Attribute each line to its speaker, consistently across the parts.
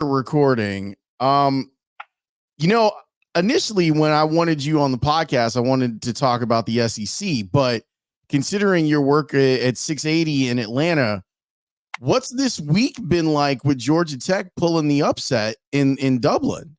Speaker 1: recording. You know, initially when I wanted you on the podcast, I wanted to talk about the SEC, but considering your work at 680 in Atlanta, what's this week been like with Georgia Tech pulling the upset in Dublin?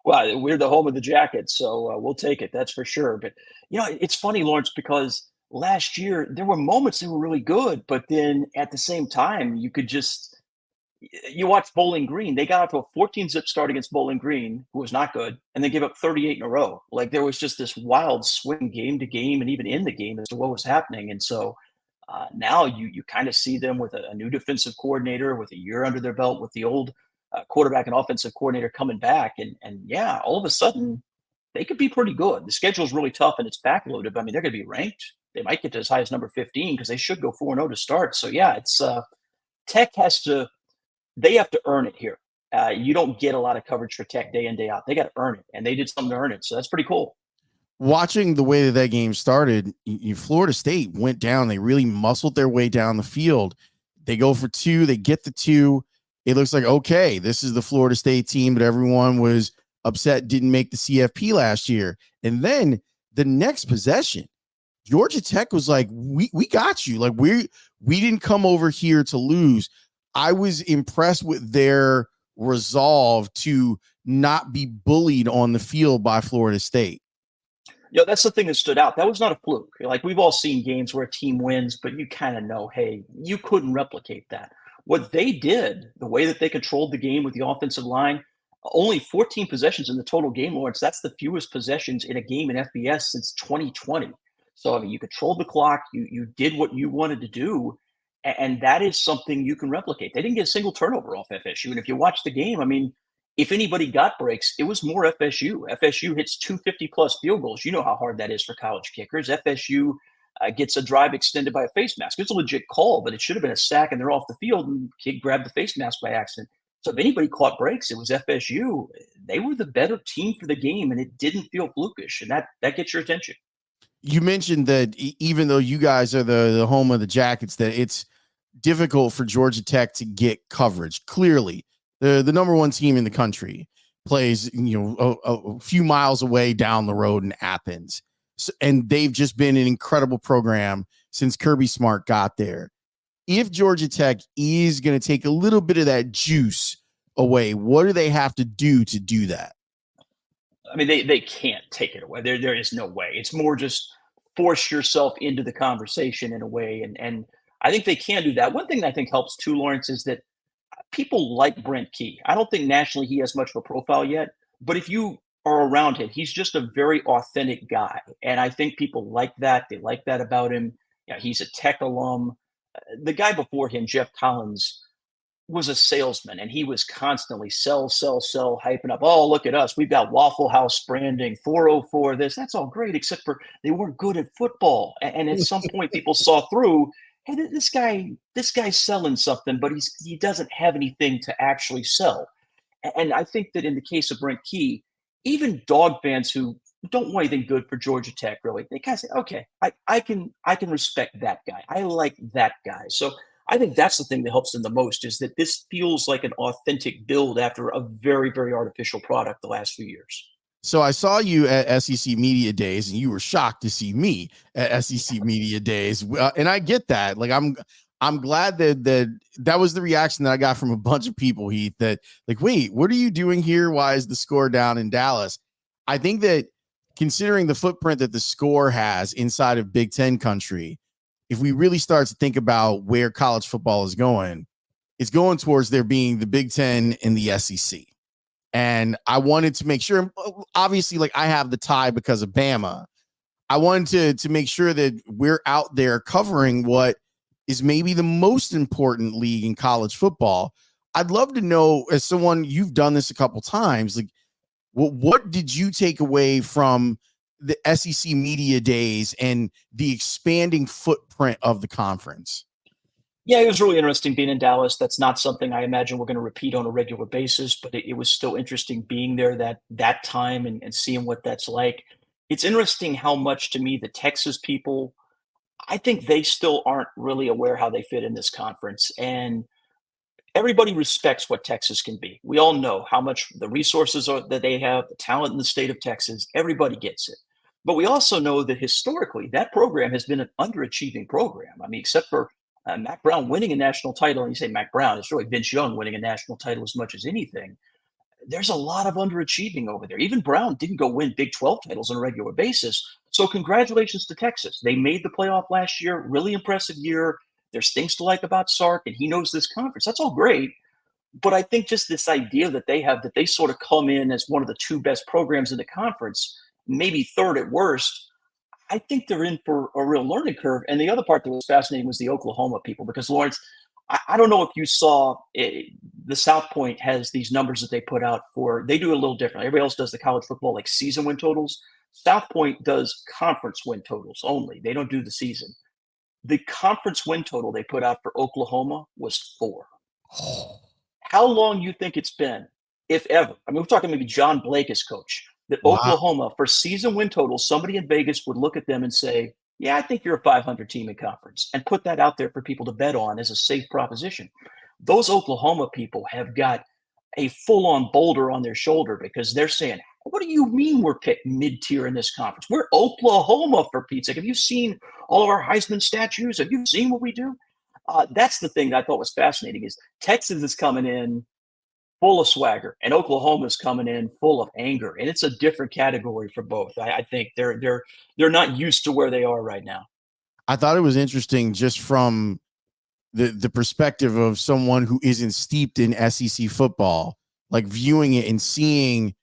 Speaker 2: Well, we're the home of the Jackets, so we'll take it. That's for sure. But it's funny, Lawrence, because last year there were moments that were really good, but then at the same time, you watch Bowling Green. They got out to a 14-zip start against Bowling Green, who was not good, and they gave up 38 in a row. Like there was just this wild swing game to game, and even in the game as to what was happening. And so now you kind of see them with a new defensive coordinator, with a year under their belt, with the old quarterback and offensive coordinator coming back, and yeah, all of a sudden they could be pretty good. The schedule is really tough and it's backloaded. But I mean, they're going to be ranked. They might get to as high as number 15 because they should go 4-0 to start. So yeah, it's Tech has to. They have to earn it here. You don't get a lot of coverage for Tech day in, day out. They got to earn it, and they did something to earn it. So that's pretty cool.
Speaker 1: Watching the way that game started, Florida State went down. They really muscled their way down the field. They go for two. They get the two. It looks like, okay, this is the Florida State team that everyone was upset didn't make the CFP last year. And then the next possession, Georgia Tech was like, we got you. Like we didn't come over here to lose. I was impressed with their resolve to not be bullied on the field by Florida State.
Speaker 2: That's the thing that stood out. That was not a fluke. Like we've all seen games where a team wins, but you kind of know, hey, you couldn't replicate that. What they did, the way that they controlled the game with the offensive line, only 14 possessions in the total game, Lawrence. That's the fewest possessions in a game in FBS since 2020. So I mean, you controlled the clock. You did what you wanted to do, and that is something you can replicate. They didn't get a single turnover off FSU, and if you watch the game, I mean, if anybody got breaks, it was more FSU. FSU hits 250-plus field goals. You know how hard that is for college kickers. FSU gets a drive extended by a face mask. It's a legit call, but it should have been a sack, and they're off the field, and kid grabbed the face mask by accident. So if anybody caught breaks, it was FSU. They were the better team for the game, and it didn't feel flukish, and that gets your attention.
Speaker 1: You mentioned that even though you guys are the home of the Jackets, that it's difficult for Georgia Tech to get coverage. Clearly, the number one team in the country plays a few miles away down the road in Athens. So, and they've just been an incredible program since Kirby Smart got there. If Georgia Tech is going to take a little bit of that juice away, what do they have to do that?
Speaker 2: I mean, they can't take it away. There is no way. It's more just force yourself into the conversation in a way. And I think they can do that. One thing that I think helps too, Lawrence, is that people like Brent Key. I don't think nationally he has much of a profile yet, but if you are around him, he's just a very authentic guy. And I think people like that. They like that about him. He's a Tech alum. The guy before him, Jeff Collins, was a salesman, and he was constantly sell, hyping up. Oh, look at us. We've got Waffle House branding, 404 this. That's all great, except for they weren't good at football. And at some point, people saw through, hey, this guy's selling something, but he doesn't have anything to actually sell. And I think that in the case of Brent Key, even dog fans who don't want anything good for Georgia Tech, really, they kind of say, okay, I can respect that guy. I like that guy. So I think that's the thing that helps them the most, is that this feels like an authentic build after a very, very artificial product the last few years.
Speaker 1: So I saw you at SEC Media Days, and you were shocked to see me at SEC Media Days, and I get that. Like I'm glad that was the reaction that I got from a bunch of people, Heath. That like, wait, what are you doing here? Why is the score down in Dallas? I think that considering the footprint that the score has inside of Big Ten country, if we really start to think about where college football is going, it's going towards there being the Big Ten and the SEC. And I wanted to make sure, obviously, like I have the tie because of Bama. I wanted to make sure that we're out there covering what is maybe the most important league in college football. I'd love to know, as someone, you've done this a couple times, like what did you take away from the SEC Media Days and the expanding footprint of the conference?
Speaker 2: Yeah, it was really interesting being in Dallas. That's not something I imagine we're going to repeat on a regular basis, but it was still interesting being there that time and seeing what that's like. It's interesting how much, to me, the Texas people, I think they still aren't really aware how they fit in this conference. And everybody respects what Texas can be. We all know how much the resources are that they have, the talent in the state of Texas. Everybody gets it. But we also know that historically, that program has been an underachieving program. I mean, except for Mac Brown winning a national title, and you say Mac Brown, it's really Vince Young winning a national title as much as anything. There's a lot of underachieving over there. Even Brown didn't go win Big 12 titles on a regular basis. So congratulations to Texas. They made the playoff last year. Really impressive year. There's things to like about Sark, and he knows this conference. That's all great. But I think just this idea that they have, that they sort of come in as one of the two best programs in the conference, maybe third at worst, I think they're in for a real learning curve. And the other part that was fascinating was the Oklahoma people, because Laurence, I don't know if you saw it, the South Point has these numbers that they put out for, they do it a little different. Everybody else does the college football like season win totals. South Point does conference win totals only. They don't do the season. The conference win total they put out for Oklahoma was 4. How long you think it's been, if ever? I mean, we're talking maybe John Blake as coach, that
Speaker 1: Wow.
Speaker 2: Oklahoma, for season win total, somebody in Vegas would look at them and say, yeah, I think you're a 500 team in conference, and put that out there for people to bet on as a safe proposition. Those Oklahoma people have got a full-on boulder on their shoulder, because they're saying, what do you mean we're picked mid-tier in this conference? We're Oklahoma, for Pete's sake. Have you seen all of our Heisman statues? Have you seen what we do? That's the thing that I thought was fascinating, is Texas is coming in full of swagger, and Oklahoma is coming in full of anger, and it's a different category for both. I think they're not used to where they are right now.
Speaker 1: I thought it was interesting just from the perspective of someone who isn't steeped in SEC football, like viewing it and seeing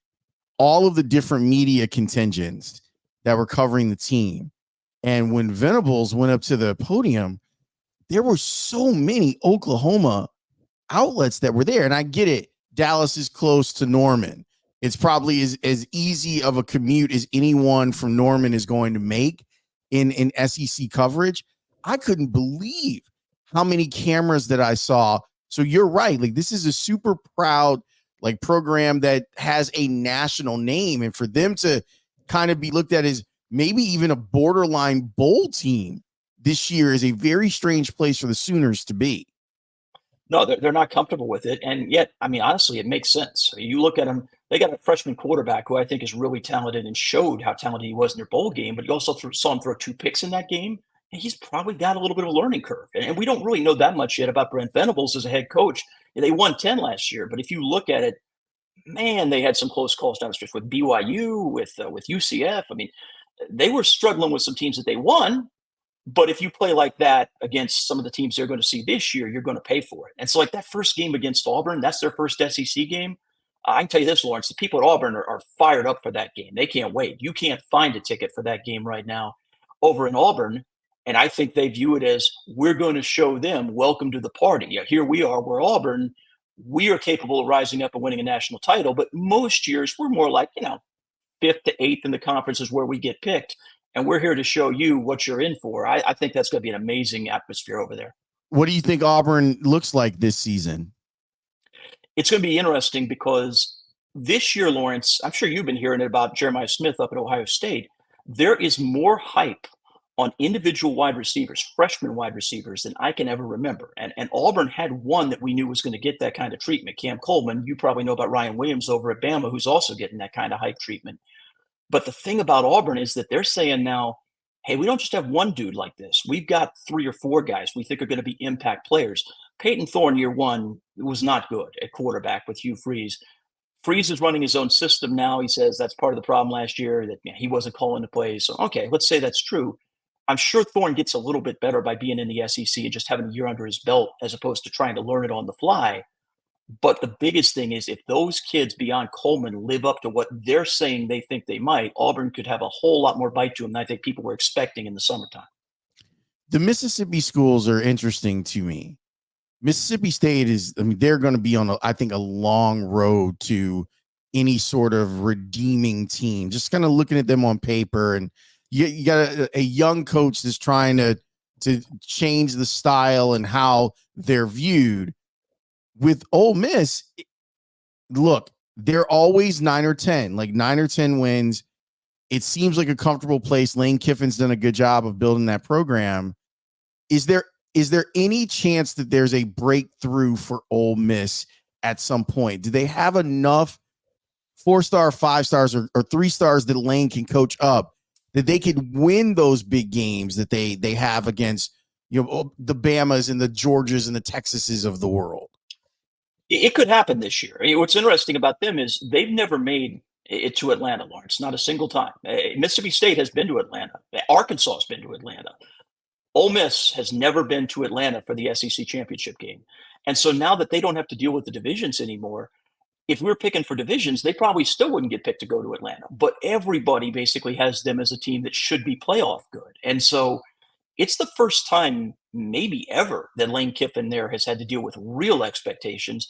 Speaker 1: all of the different media contingents that were covering the team. And when Venables went up to the podium, there were so many Oklahoma outlets that were there. And I get it. Dallas is close to Norman. It's probably as easy of a commute as anyone from Norman is going to make in SEC coverage. I couldn't believe how many cameras that I saw. So you're right. Like, this is a super proud like program that has a national name, and for them to kind of be looked at as maybe even a borderline bowl team this year is a very strange place for the Sooners to be.
Speaker 2: No, they're not comfortable with it, and yet, I mean, honestly, it makes sense. You look at them; they got a freshman quarterback who I think is really talented and showed how talented he was in their bowl game. But you also saw him throw 2 picks in that game, and he's probably got a little bit of a learning curve. And we don't really know that much yet about Brent Venables as a head coach. They won 10 last year, but if you look at it, man, they had some close calls down the stretch with BYU, with UCF. I mean, they were struggling with some teams that they won. But if you play like that against some of the teams they're going to see this year, you're going to pay for it. And so, like that first game against Auburn, that's their first SEC game. I can tell you this, Laurence, the people at Auburn are fired up for that game. They can't wait. You can't find a ticket for that game right now over in Auburn. And I think they view it as, we're going to show them, welcome to the party. Yeah, here we are, we're Auburn. We are capable of rising up and winning a national title. But most years, we're more like, 5th to 8th in the conference is where we get picked. And we're here to show you what you're in for. I think that's going to be an amazing atmosphere over there.
Speaker 1: What do you think Auburn looks like this season?
Speaker 2: It's going to be interesting because this year, Laurence, I'm sure you've been hearing it about Jeremiah Smith up at Ohio State. There is more hype on individual wide receivers, freshman wide receivers, than I can ever remember. And Auburn had one that we knew was going to get that kind of treatment, Cam Coleman. You probably know about Ryan Williams over at Bama, who's also getting that kind of hype treatment. But the thing about Auburn is that they're saying now, hey, we don't just have one dude like this. We've got 3 or 4 guys we think are going to be impact players. Peyton Thorne, year 1, was not good at quarterback with Hugh Freeze. Freeze is running his own system now. He says that's part of the problem last year, that he wasn't calling the plays. So, okay, let's say that's true. I'm sure Thorne gets a little bit better by being in the SEC and just having a year under his belt as opposed to trying to learn it on the fly. But the biggest thing is, if those kids beyond Coleman live up to what they're saying they think they might, Auburn could have a whole lot more bite to them than I think people were expecting in the summertime.
Speaker 1: The Mississippi schools are interesting to me. Mississippi State is, I mean, they're going to be on, I think, a long road to any sort of redeeming team. Just kind of looking at them on paper, and you got a young coach that's trying to change the style and how they're viewed. With Ole Miss, look, they're always 9 or 10, like 9 or 10 wins. It seems like a comfortable place. Lane Kiffin's done a good job of building that program. Is there Is there any chance that there's a breakthrough for Ole Miss at some point? Do they have enough 4-star, 5 stars, or 3 stars that Lane can coach up that they could win those big games that they have against the Bamas and the Georgias and the Texases of the world?
Speaker 2: It could happen this year. What's interesting about them is they've never made it to Atlanta, Lawrence, not a single time. Mississippi State has been to Atlanta. Arkansas has been to Atlanta. Ole Miss has never been to Atlanta for the SEC championship game. And so now that they don't have to deal with the divisions anymore, if we were picking for divisions, they probably still wouldn't get picked to go to Atlanta. But everybody basically has them as a team that should be playoff good. And so it's the first time, maybe ever, that Lane Kiffin there has had to deal with real expectations.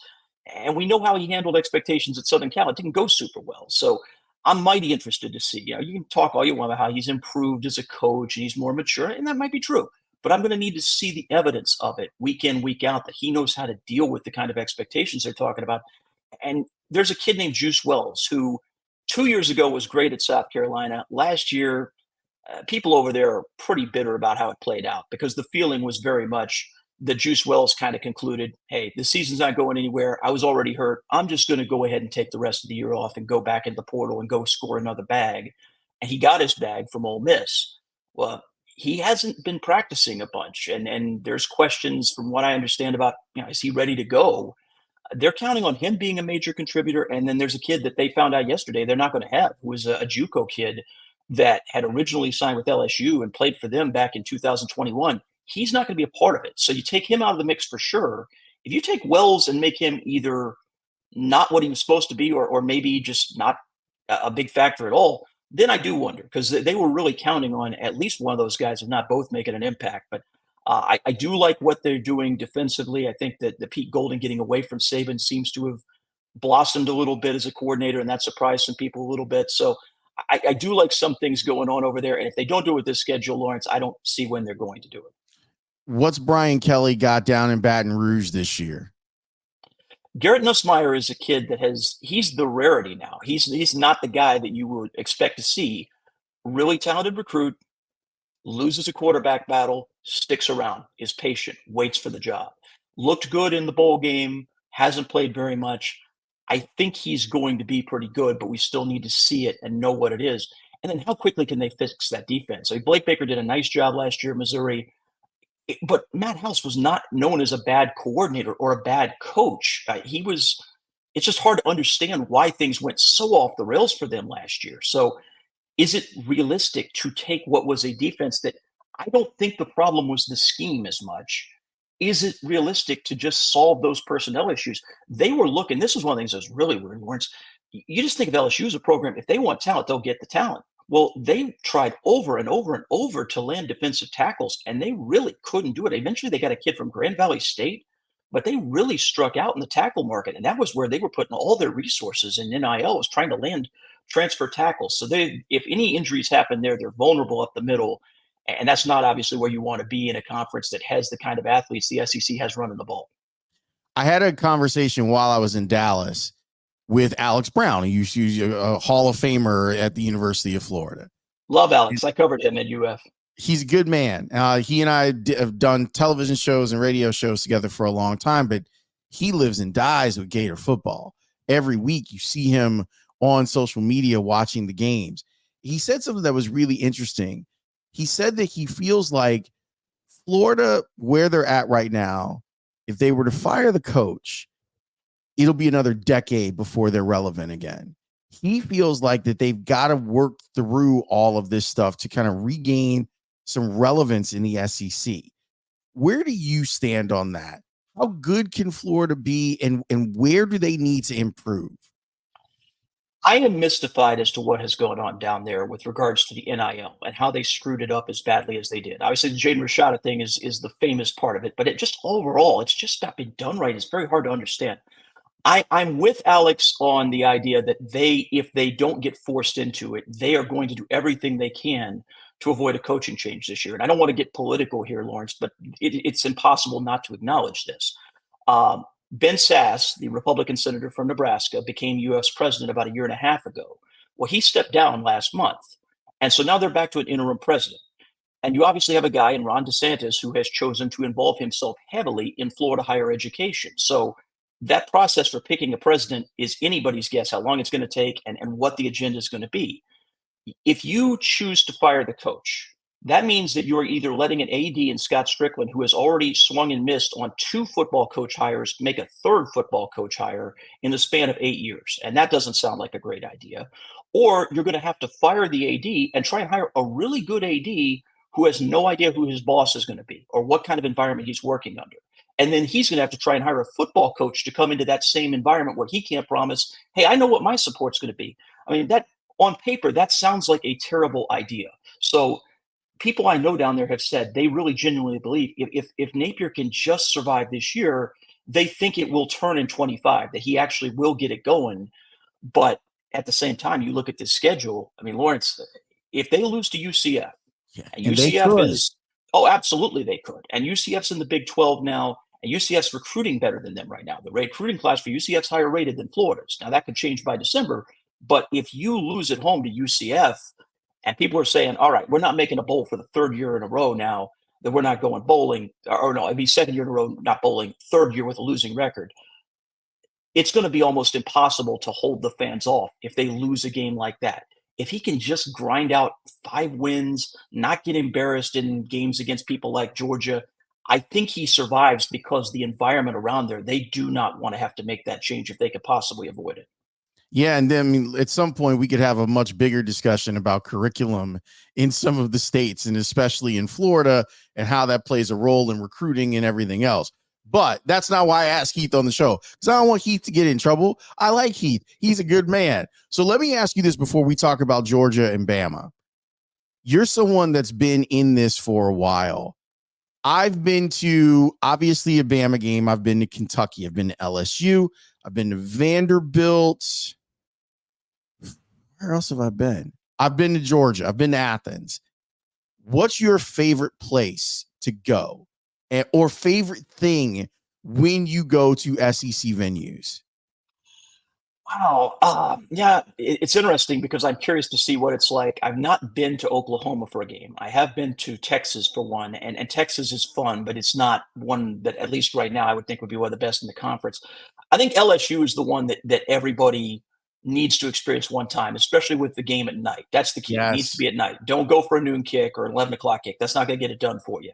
Speaker 2: And we know how he handled expectations at Southern Cal. It didn't go super well. So I'm mighty interested to see. You can talk all you want about how he's improved as a coach and he's more mature, and that might be true. But I'm going to need to see the evidence of it week in, week out, that he knows how to deal with the kind of expectations they're talking about. And there's a kid named Juice Wells who 2 years ago was great at South Carolina. Last year, people over there are pretty bitter about how it played out because the feeling was very much that Juice Wells kind of concluded, hey, the season's not going anywhere. I was already hurt. I'm just going to go ahead and take the rest of the year off and go back into the portal and go score another bag. And he got his bag from Ole Miss. Well, he hasn't been practicing a bunch. And there's questions from what I understand about, is he ready to go? They're counting on him being a major contributor. And then there's a kid that they found out yesterday they're not going to have, who was a JUCO kid that had originally signed with LSU and played for them back in 2021. He's not going to be a part of it. So you take him out of the mix for sure. If you take Wells and make him either not what he was supposed to be or maybe just not a big factor at all, then I do wonder, because they were really counting on at least one of those guys, if not both, making an impact. But I do like what they're doing defensively. I think that the Pete Golden getting away from Saban seems to have blossomed a little bit as a coordinator, and that surprised some people a little bit. So I do like some things going on over there. And if they don't do it with this schedule, Lawrence, I don't see when they're going to do it.
Speaker 1: What's Brian Kelly got down in Baton Rouge this year?
Speaker 2: Garrett Nussmeier is a kid that he's the rarity now. He's not the guy that you would expect to see. Really talented recruit, loses a quarterback battle, sticks around, is patient, waits for the job. Looked good in the bowl game, hasn't played very much. I think he's going to be pretty good, but we still need to see it and know what it is. And then how quickly can they fix that defense? Blake Baker did a nice job last year at Missouri. But Matt House was not known as a bad coordinator or a bad coach. It's just hard to understand why things went so off the rails for them last year. So is it realistic to take what was a defense that I don't think the problem was the scheme as much? Is it realistic to just solve those personnel issues? They were looking, this was one of the things that was really weird, Lawrence. You just think of LSU as a program, if they want talent, they'll get the talent. Well, they tried over and over and over to land defensive tackles, and they really couldn't do it. Eventually, they got a kid from Grand Valley State, but they really struck out in the tackle market, and that was where they were putting all their resources in NIL, was trying to land transfer tackles. So if any injuries happen there, they're vulnerable up the middle, and that's not obviously where you want to be in a conference that has the kind of athletes the SEC has running the ball.
Speaker 1: I had a conversation while I was in Dallas with Alex Brown, who's a Hall of Famer at the University of Florida.
Speaker 2: Love Alex. I covered him at UF.
Speaker 1: He's a good man. He and I have done television shows and radio shows together for a long time, but he lives and dies with Gator football. Every week you see him on social media watching the games. He said something that was really interesting. He said that he feels like Florida, where they're at right now, if they were to fire the coach, it'll be another decade before they're relevant again. He feels like that they've got to work through all of this stuff to kind of regain some relevance in the SEC. Where do you stand on that? How good can Florida be, and where do they need to improve?
Speaker 2: I am mystified as to what has gone on down there with regards to the NIL and how they screwed it up as badly as they did. Obviously, the Jaden Rashada thing is the famous part of it, but it just overall, it's just not been done right. It's very hard to understand. I'm with Alex on the idea that if they don't get forced into it, they are going to do everything they can to avoid a coaching change this year. And I don't want to get political here, Laurence, but it's impossible not to acknowledge this. Ben Sass, the Republican senator from Nebraska, became U.S. president about a year and a half ago. Well, he stepped down last month. And so now they're back to an interim president. And you obviously have a guy in Ron DeSantis who has chosen to involve himself heavily in Florida higher education. So that process for picking a president is anybody's guess how long it's going to take and what the agenda is going to be. If you choose to fire the coach, that means that you're either letting an AD in Scott Strickland, who has already swung and missed on 2 football coach hires, make a third football coach hire in the span of 8 years. And that doesn't sound like a great idea. Or you're going to have to fire the AD and try and hire a really good AD who has no idea who his boss is going to be or what kind of environment he's working under. And then he's going to have to try and hire a football coach to come into that same environment where he can't promise, hey, I know what my support's going to be. I mean, that on paper, that sounds like a terrible idea. So people I know down there have said they really genuinely believe if Napier can just survive this year, they think it will turn in 25, that he actually will get it going. But at the same time, you look at this schedule. I mean, Laurence, if they lose to UCF,
Speaker 1: Yeah,
Speaker 2: and
Speaker 1: and they
Speaker 2: UCF
Speaker 1: could.
Speaker 2: is, oh, absolutely they could. And UCF's in the Big 12 now, and UCF's recruiting better than them right now. The recruiting class for UCF's higher rated than Florida's. Now, that could change by December. But if you lose at home to UCF, and people are saying, all right, we're not making a bowl for the third year in a row now that we're not going bowling, or no, it'd be second year in a row, not bowling, third year with a losing record. It's going to be almost impossible to hold the fans off if they lose a game like that. If he can just grind out 5 wins, not get embarrassed in games against people like Georgia, I think he survives because the environment around there, they do not want to have to make that change if they could possibly avoid it.
Speaker 1: Yeah, and then I mean, at some point we could have a much bigger discussion about curriculum in some of the states, and especially in Florida, and how that plays a role in recruiting and everything else. But that's not why I asked Heath on the show, because I don't want Heath to get in trouble. I like Heath. He's a good man. So let me ask you this before we talk about Georgia and Bama. You're someone that's been in this for a while. I've been to obviously a Bama game. I've been to Kentucky. I've been to LSU. I've been to Vanderbilt. Where else have I been? I've been to Georgia. I've been to Athens. What's your favorite place to go, or favorite thing when you go to SEC venues?
Speaker 2: Wow. Yeah, it's interesting because I'm curious to see what it's like. I've not been to Oklahoma for a game. I have been to Texas for one, and Texas is fun, but it's not one that, at least right now, I would think would be one of the best in the conference. I think LSU is the one that everybody needs to experience one time, especially with the game at night. That's the key. It needs to
Speaker 1: Yes.
Speaker 2: be at night. Don't go for a noon kick or 11 o'clock kick. That's not going to get it done for you.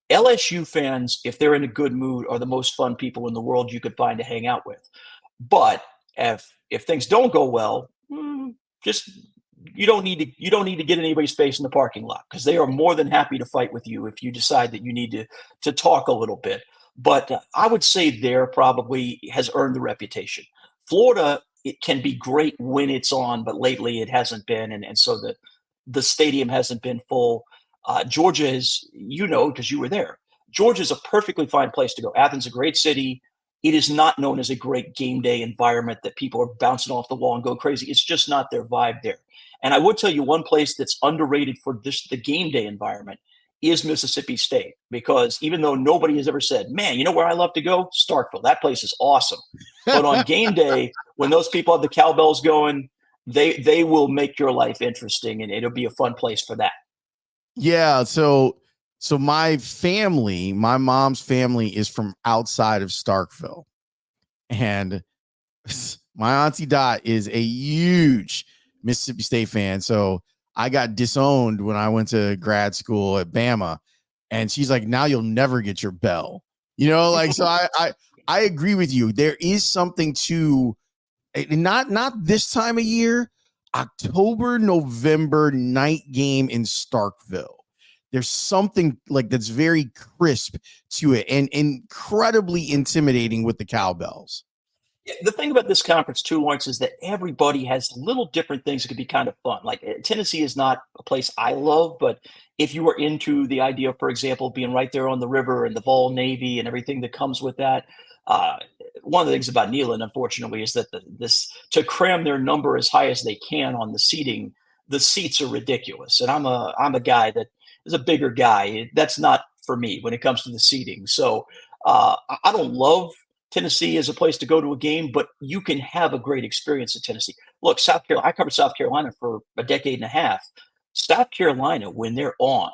Speaker 2: LSU fans, if they're in a good mood, are the most fun people in the world you could find to hang out with. But if things don't go well, just you don't need to get in anybody's face in the parking lot, because they are more than happy to fight with you if you decide that you need to talk a little bit. But I would say there probably has earned the reputation. Florida, it can be great when it's on, but lately it hasn't been, and so the stadium hasn't been full. Georgia is, because you were there. Georgia is a perfectly fine place to go. Athens is a great city. It is not known as a great game day environment that people are bouncing off the wall and go crazy. It's just not their vibe there. And I would tell you one place that's underrated for the game day environment is Mississippi State, because even though nobody has ever said, man, you know where I love to go? Starkville. That place is awesome. But on game day, when those people have the cowbells going, they will make your life interesting, and it'll be a fun place for that.
Speaker 1: Yeah. So my family, my mom's family, is from outside of Starkville, and my auntie Dot is a huge Mississippi State fan. So I got disowned when I went to grad school at Bama, and she's like, "Now you'll never get your bell." Like, so I agree with you. There is something to, not this time of year, October, November night game in Starkville. There's something like that's very crisp to it and incredibly intimidating with the cowbells.
Speaker 2: The thing about this conference too, Lawrence, is that everybody has little different things that could be kind of fun. Like Tennessee is not a place I love, but if you were into the idea, for example, being right there on the river and the Vol Navy and everything that comes with that, uh, one of the things about Neyland, unfortunately, is that this to cram their number as high as they can on the seating, the seats are ridiculous. And I'm a guy that is a bigger guy. That's not for me when it comes to the seating. So I don't love Tennessee is a place to go to a game, but you can have a great experience at Tennessee. Look, South Carolina, I covered South Carolina for a decade and a half. South Carolina, when they're on,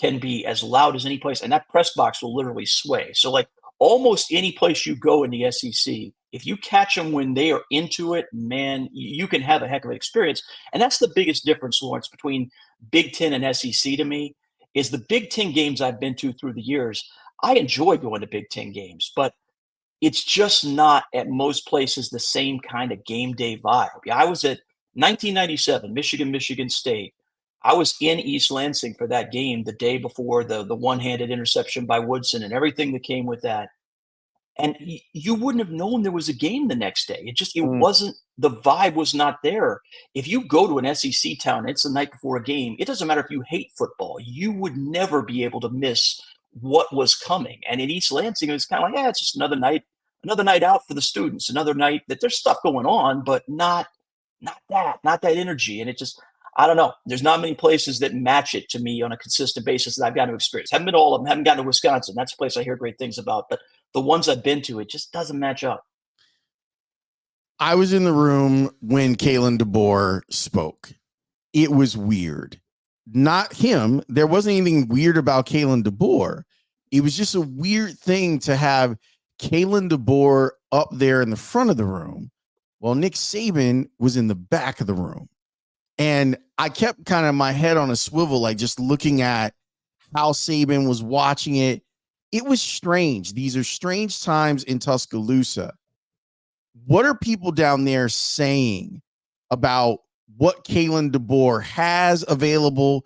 Speaker 2: can be as loud as any place, and that press box will literally sway. So, like almost any place you go in the SEC, if you catch them when they are into it, man, you can have a heck of an experience. And that's the biggest difference, Lawrence, between Big Ten and SEC to me is the Big Ten games I've been to through the years. I enjoy going to Big Ten games, but it's just not at most places the same kind of game day vibe. Yeah, I was at 1997, Michigan State. I was in East Lansing for that game the day before the one-handed interception by Woodson and everything that came with that. And you wouldn't have known there was a game the next day. It
Speaker 1: Mm.
Speaker 2: wasn't, the vibe was not there. If you go to an SEC town, it's the night before a game. It doesn't matter if you hate football. You would never be able to miss what was coming. And in East Lansing, it was kind of like, yeah, it's just another night out for the students, another night that there's stuff going on, but not that energy. And it just, I don't know. There's not many places that match it to me on a consistent basis that I've got to experience. Haven't been to all of them. Haven't gotten to Wisconsin. That's a place I hear great things about. But the ones I've been to, it just doesn't match up.
Speaker 1: I was in the room when Kalen DeBoer spoke. It was weird. Not him. There wasn't anything weird about Kalen DeBoer. It was just a weird thing to have Kalen DeBoer up there in the front of the room while Nick Saban was in the back of the room. And I kept kind of my head on a swivel, like just looking at how Saban was watching it. It was strange. These are strange times in Tuscaloosa. What are people down there saying about what Kalen DeBoer has available,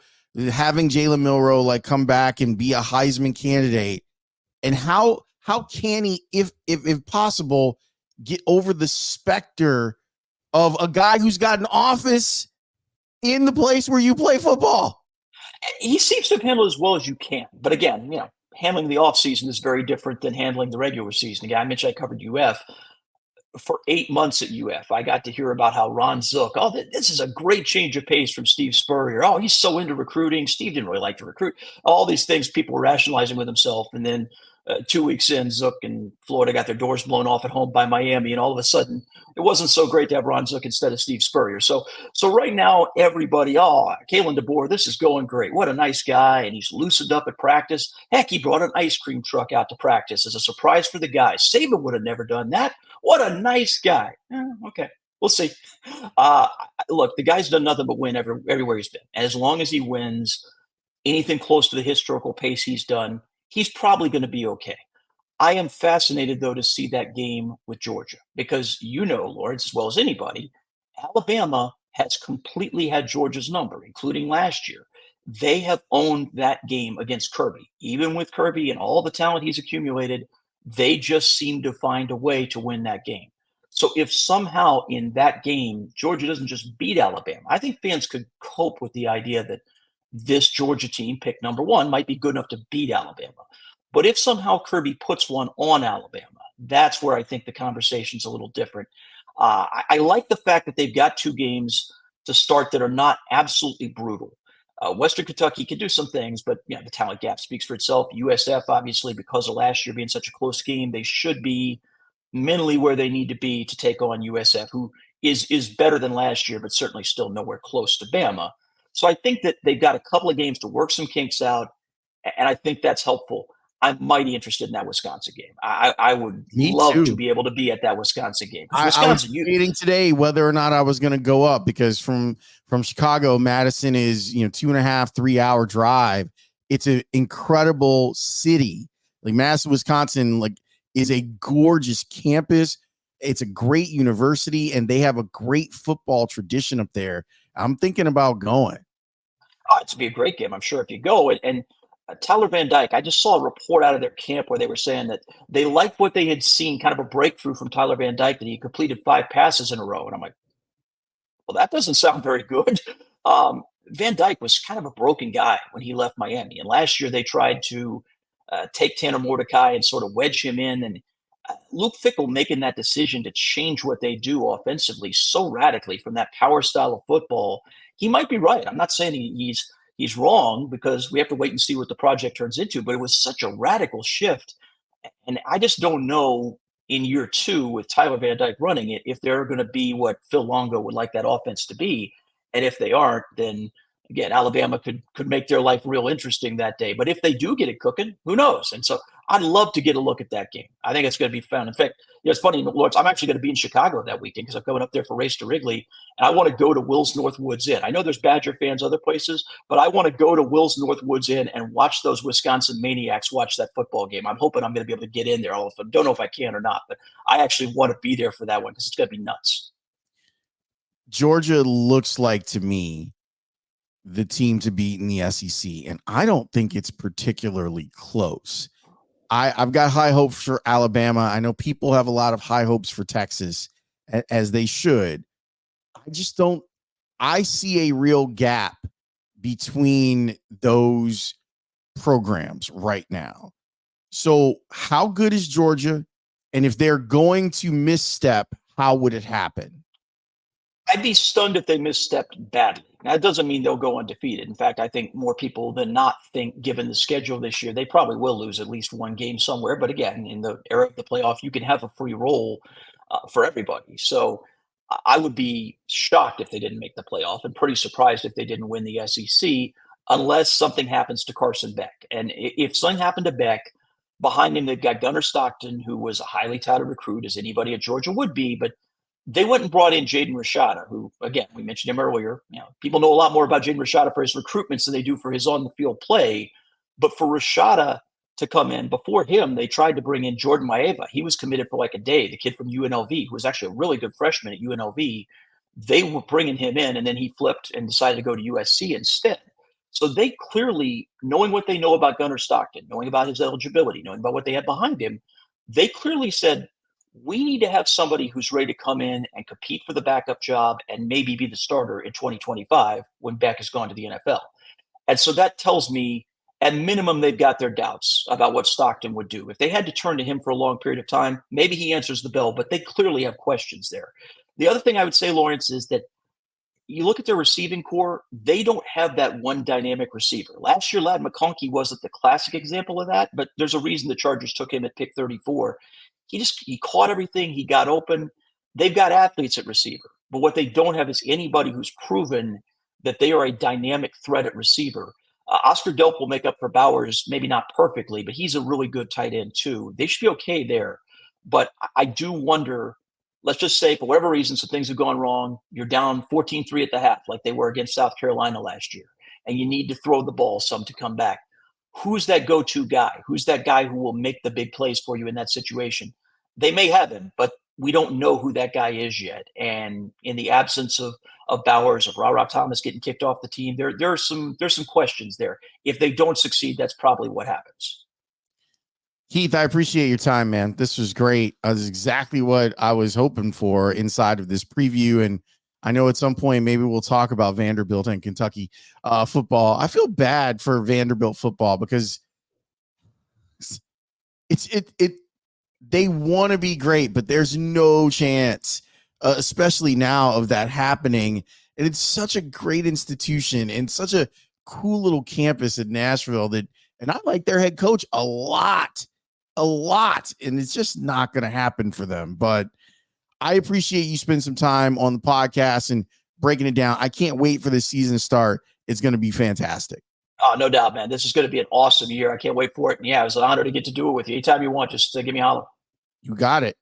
Speaker 1: having Jalen Milroe like come back and be a Heisman candidate, and how can he, if possible, get over the specter of a guy who's got an office in the place where you play football?
Speaker 2: He seems to have handled as well as you can. But again, handling the offseason is very different than handling the regular season. Again, I mentioned I covered UF. For 8 months at UF, I got to hear about how Ron Zook, this is a great change of pace from Steve Spurrier. Oh, he's so into recruiting. Steve didn't really like to recruit. All these things people were rationalizing with himself. And then 2 weeks in, Zook and Florida got their doors blown off at home by Miami. And all of a sudden, it wasn't so great to have Ron Zook instead of Steve Spurrier. So right now, everybody, Kalen DeBoer, this is going great. What a nice guy. And he's loosened up at practice. Heck, he brought an ice cream truck out to practice as a surprise for the guys. Saban would have never done that. What a nice guy. Okay, we'll see. Look, the guy's done nothing but win everywhere he's been. And as long as he wins anything close to the historical pace he's done, he's probably going to be okay. I am fascinated, though, to see that game with Georgia because Laurence, as well as anybody, Alabama has completely had Georgia's number, including last year. They have owned that game against Kirby. Even with Kirby and all the talent he's accumulated, they just seem to find a way to win that game. So if somehow in that game, Georgia doesn't just beat Alabama, I think fans could cope with the idea that this Georgia team, pick number one, might be good enough to beat Alabama. But if somehow Kirby puts one on Alabama, that's where I think the conversation's a little different. I like the fact that they've got 2 games to start that are not absolutely brutal. Western Kentucky can do some things, but the talent gap speaks for itself. USF, obviously, because of last year being such a close game, they should be mentally where they need to be to take on USF, who is better than last year, but certainly still nowhere close to Bama. So I think that they've got a couple of games to work some kinks out, and I think that's helpful. I'm mighty interested in that Wisconsin game. I would love to be able to be at that Wisconsin game.
Speaker 1: I was debating today whether or not I was going to go up because from Chicago, Madison is 2.5, 3 hour drive. It's an incredible city. Like Madison, Wisconsin, is a gorgeous campus. It's a great university, and they have a great football tradition up there. I'm thinking about going.
Speaker 2: Oh, it's be a great game, I'm sure, if you go. And Tyler Van Dyke, I just saw a report out of their camp where they were saying that they liked what they had seen, kind of a breakthrough from Tyler Van Dyke, that he completed 5 passes in a row. And I'm like, well, that doesn't sound very good. Van Dyke was kind of a broken guy when he left Miami. And last year they tried to take Tanner Mordecai and sort of wedge him in. And Luke Fickell making that decision to change what they do offensively so radically from that power style of football, he might be right. I'm not saying he's wrong because we have to wait and see what the project turns into, but it was such a radical shift. And I just don't know in year 2 with Tyler Van Dyke running it, if they're going to be what Phil Longo would like that offense to be. And if they aren't, then again, Alabama could make their life real interesting that day. But if they do get it cooking, who knows? And so I'd love to get a look at that game. I think it's going to be fun. In fact, it's funny, Lawrence, I'm actually going to be in Chicago that weekend because I'm going up there for Race to Wrigley, and I want to go to Will's Northwoods Inn. I know there's Badger fans other places, but I want to go to Will's Northwoods Inn and watch those Wisconsin Maniacs watch that football game. I'm hoping I'm going to be able to get in there. I don't know if I can or not, but I actually want to be there for that one because it's going to be nuts.
Speaker 1: Georgia looks like, to me, the team to beat in the SEC, and I don't think it's particularly close. I've got high hopes for Alabama. I know people have a lot of high hopes for Texas, as they should. I just don't. I see a real gap between those programs right now. So how good is Georgia? And if they're going to misstep, how would it happen?
Speaker 2: I'd be stunned if they misstepped badly. That doesn't mean they'll go undefeated. In fact, I think more people than not think, given the schedule this year, they probably will lose at least one game somewhere. But again, in the era of the playoff, you can have a free roll for everybody. So I would be shocked if they didn't make the playoff and pretty surprised if they didn't win the SEC unless something happens to Carson Beck. And if something happened to Beck, behind him, they've got Gunnar Stockton, who was a highly touted recruit, as anybody at Georgia would be. But they went and brought in Jaden Rashada, who, again, we mentioned him earlier. People know a lot more about Jaden Rashada for his recruitments than they do for his on-the-field play. But for Rashada to come in, before him, they tried to bring in Jordan Maeva. He was committed for like a day, the kid from UNLV, who was actually a really good freshman at UNLV. They were bringing him in, and then he flipped and decided to go to USC instead. So they clearly, knowing what they know about Gunnar Stockton, knowing about his eligibility, knowing about what they had behind him, they clearly said, we need to have somebody who's ready to come in and compete for the backup job and maybe be the starter in 2025 when Beck has gone to the NFL. And so that tells me, at minimum, they've got their doubts about what Stockton would do. If they had to turn to him for a long period of time, maybe he answers the bell, but they clearly have questions there. The other thing I would say, Laurence, is that you look at their receiving core, they don't have that one dynamic receiver. Last year, Ladd McConkey wasn't the classic example of that, but there's a reason the Chargers took him at pick 34. He caught everything. He got open. They've got athletes at receiver, but what they don't have is anybody who's proven that they are a dynamic threat at receiver. Oscar Delp will make up for Bowers, maybe not perfectly, but he's a really good tight end too. They should be okay there. But I do wonder, let's just say for whatever reason, some things have gone wrong. You're down 14-3 at the half like they were against South Carolina last year, and you need to throw the ball some to come back. Who's that go-to guy? Who's that guy who will make the big plays for you in that situation? They may have him, but we don't know who that guy is yet. And in the absence of Bowers, of Ra Thomas getting kicked off the team, there's some questions there. If they don't succeed, that's probably what happens.
Speaker 1: Heath, I appreciate your time, man. This was great. This is exactly what I was hoping for inside of this preview. And I know at some point maybe we'll talk about Vanderbilt and Kentucky football. I feel bad for Vanderbilt football because they want to be great, but there's no chance, especially now, of that happening. And it's such a great institution and such a cool little campus in Nashville and I like their head coach a lot, and it's just not going to happen for them. But I appreciate you spending some time on the podcast and breaking it down. I can't wait for the season to start. It's going to be fantastic.
Speaker 2: Oh, no doubt, man. This is going to be an awesome year. I can't wait for it. And yeah, it was an honor to get to do it with you. Anytime you want, just give me a holler.
Speaker 1: You got it.